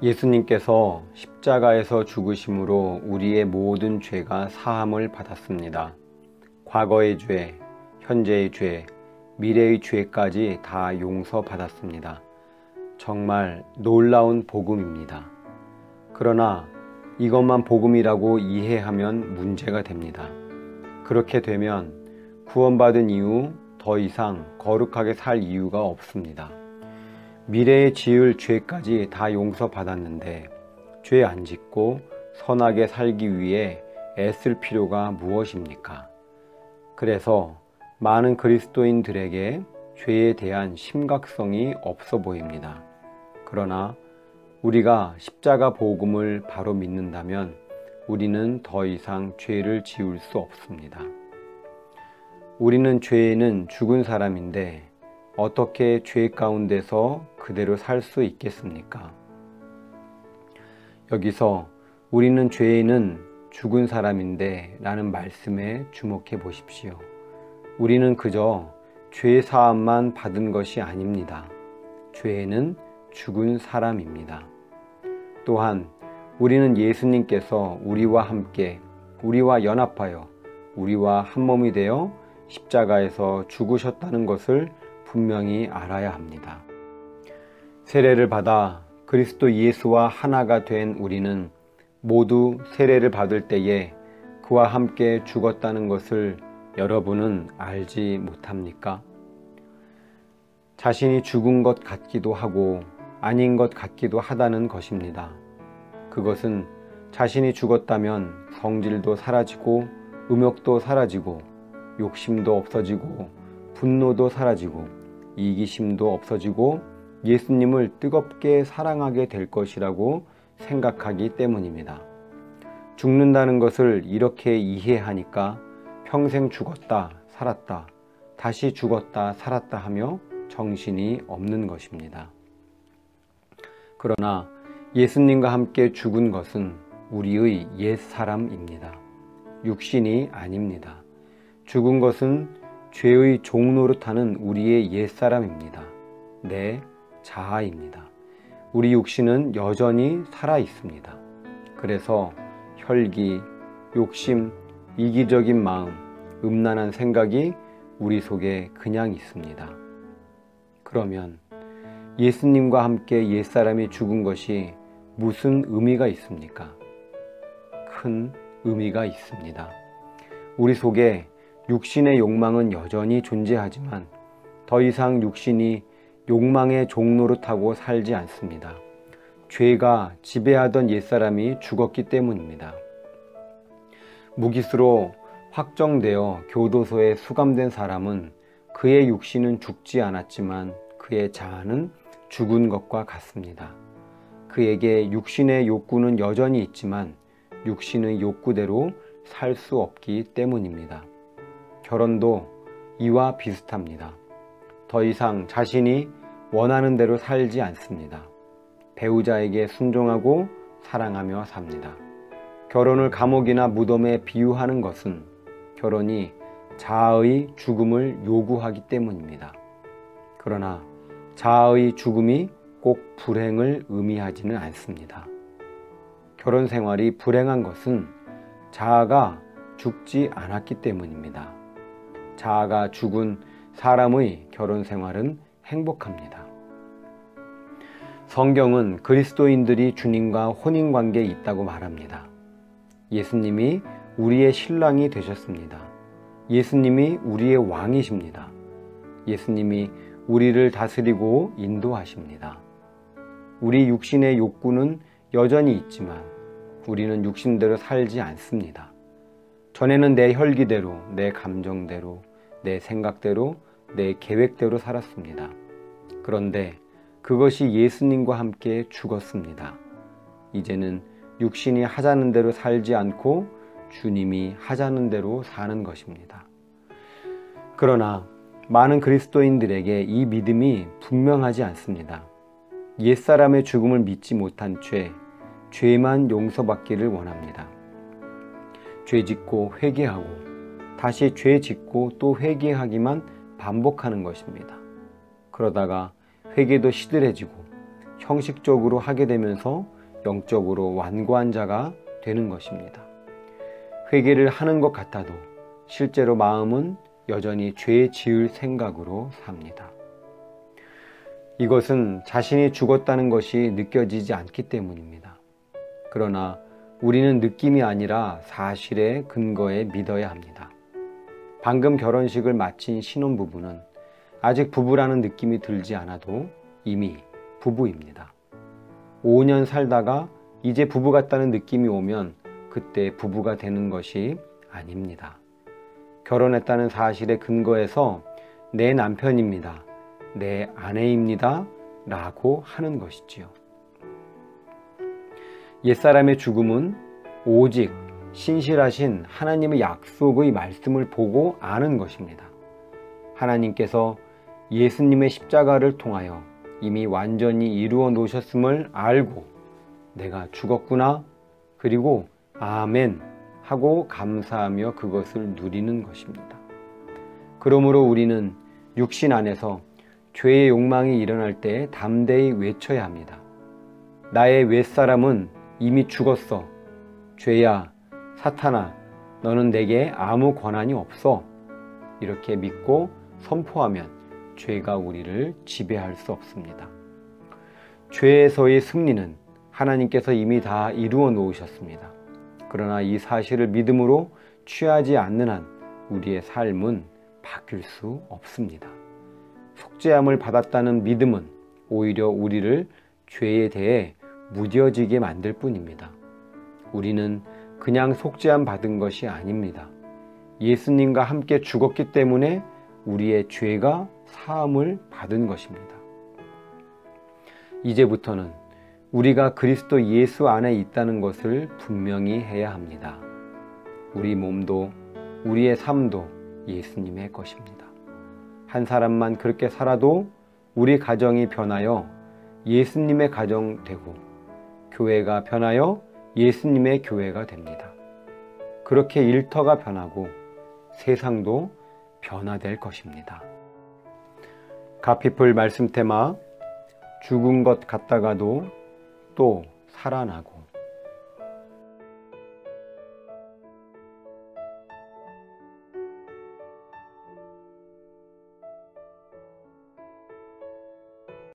예수님께서 십자가에서 죽으심으로 우리의 모든 죄가 사함을 받았습니다. 과거의 죄, 현재의 죄, 미래의 죄까지 다 용서받았습니다. 정말 놀라운 복음입니다. 그러나 이것만 복음이라고 이해하면 문제가 됩니다. 그렇게 되면 구원받은 이후 더 이상 거룩하게 살 이유가 없습니다. 미래에 지을 죄까지 다 용서받았는데 죄 안 짓고 선하게 살기 위해 애쓸 필요가 무엇입니까? 그래서 많은 그리스도인들에게 죄에 대한 심각성이 없어 보입니다. 그러나 우리가 십자가 복음을 바로 믿는다면 우리는 더 이상 죄를 지을 수 없습니다. 우리는 죄에는 죽은 사람인데 어떻게 죄 가운데서 그대로 살 수 있겠습니까? 여기서 우리는 죄에는 죽은 사람인데 라는 말씀에 주목해 보십시오. 우리는 그저 죄 사함만 받은 것이 아닙니다. 죄에는 죽은 사람입니다. 또한 우리는 예수님께서 우리와 함께, 우리와 연합하여, 우리와 한 몸이 되어 십자가에서 죽으셨다는 것을 분명히 알아야 합니다. 세례를 받아 그리스도 예수와 하나가 된 우리는 모두 세례를 받을 때에 그와 함께 죽었다는 것을 여러분은 알지 못합니까? 자신이 죽은 것 같기도 하고 아닌 것 같기도 하다는 것입니다. 그것은 자신이 죽었다면 성질도 사라지고 음욕도 사라지고 욕심도 없어지고 분노도 사라지고 이기심도 없어지고 예수님을 뜨겁게 사랑하게 될 것이라고 생각하기 때문입니다. 죽는다는 것을 이렇게 이해하니까 평생 죽었다 살았다 다시 죽었다 살았다 하며 정신이 없는 것입니다. 그러나 예수님과 함께 죽은 것은 우리의 옛사람입니다. 육신이 아닙니다. 죽은 것은 죄의 종노릇하는 우리의 옛사람입니다. 내 자아입니다. 우리 육신은 여전히 살아 있습니다. 그래서 혈기, 욕심, 이기적인 마음, 음란한 생각이 우리 속에 그냥 있습니다. 그러면 예수님과 함께 옛사람이 죽은 것이 무슨 의미가 있습니까? 큰 의미가 있습니다. 우리 속에 육신의 욕망은 여전히 존재하지만 더 이상 육신이 욕망의 종노릇하고 살지 않습니다. 죄가 지배하던 옛사람이 죽었기 때문입니다. 무기수로 확정되어 교도소에 수감된 사람은 그의 육신은 죽지 않았지만 그의 자아는 죽은 것과 같습니다. 그에게 육신의 욕구는 여전히 있지만 육신의 욕구대로 살 수 없기 때문입니다. 결혼도 이와 비슷합니다. 더 이상 자신이 원하는 대로 살지 않습니다. 배우자에게 순종하고 사랑하며 삽니다. 결혼을 감옥이나 무덤에 비유하는 것은 결혼이 자아의 죽음을 요구하기 때문입니다. 그러나 자아의 죽음이 꼭 불행을 의미하지는 않습니다. 결혼 생활이 불행한 것은 자아가 죽지 않았기 때문입니다. 자아가 죽은 사람의 결혼 생활은 행복합니다. 성경은 그리스도인들이 주님과 혼인관계에 있다고 말합니다. 예수님이 우리의 신랑이 되셨습니다. 예수님이 우리의 왕이십니다. 예수님이 우리를 다스리고 인도하십니다. 우리 육신의 욕구는 여전히 있지만 우리는 육신대로 살지 않습니다. 전에는 내 혈기대로, 내 감정대로, 내 생각대로, 내 계획대로 살았습니다. 그런데 그것이 예수님과 함께 죽었습니다. 이제는 육신이 하자는 대로 살지 않고 주님이 하자는 대로 사는 것입니다. 그러나 많은 그리스도인들에게 이 믿음이 분명하지 않습니다. 옛사람의 죽음을 믿지 못한 죄만 용서받기를 원합니다. 죄 짓고 회개하고 다시 죄 짓고 또 회개하기만 반복하는 것입니다. 그러다가 회개도 시들해지고 형식적으로 하게 되면서 영적으로 완고한 자가 되는 것입니다. 회개를 하는 것 같아도 실제로 마음은 여전히 죄 지을 생각으로 삽니다. 이것은 자신이 죽었다는 것이 느껴지지 않기 때문입니다. 그러나 우리는 느낌이 아니라 사실의 근거에 믿어야 합니다. 방금 결혼식을 마친 신혼부부는 아직 부부라는 느낌이 들지 않아도 이미 부부입니다. 5년 살다가 이제 부부 같다는 느낌이 오면 그때 부부가 되는 것이 아닙니다. 결혼했다는 사실의 근거에서 내 남편입니다, 내 아내입니다 라고 하는 것이지요. 옛사람의 죽음은 오직 신실하신 하나님의 약속의 말씀을 보고 아는 것입니다. 하나님께서 예수님의 십자가를 통하여 이미 완전히 이루어 놓으셨음을 알고 내가 죽었구나, 그리고 아멘 하고 감사하며 그것을 누리는 것입니다. 그러므로 우리는 육신 안에서 죄의 욕망이 일어날 때 담대히 외쳐야 합니다. 나의 윗사람은 이미 죽었어. 죄야, 사탄아, 너는 내게 아무 권한이 없어. 이렇게 믿고 선포하면 죄가 우리를 지배할 수 없습니다. 죄에서의 승리는 하나님께서 이미 다 이루어 놓으셨습니다. 그러나 이 사실을 믿음으로 취하지 않는 한 우리의 삶은 바뀔 수 없습니다. 속죄함을 받았다는 믿음은 오히려 우리를 죄에 대해 무뎌지게 만들 뿐입니다. 우리는 그냥 속죄함 받은 것이 아닙니다. 예수님과 함께 죽었기 때문에 우리의 죄가 사함을 받은 것입니다. 이제부터는 우리가 그리스도 예수 안에 있다는 것을 분명히 해야 합니다. 우리 몸도 우리의 삶도 예수님의 것입니다. 한 사람만 그렇게 살아도 우리 가정이 변하여 예수님의 가정 되고 교회가 변하여 예수님의 교회가 됩니다. 그렇게 일터가 변하고 세상도 변화될 것입니다. 가피풀 말씀 테마, 죽은 것 같다가도 또 살아나고.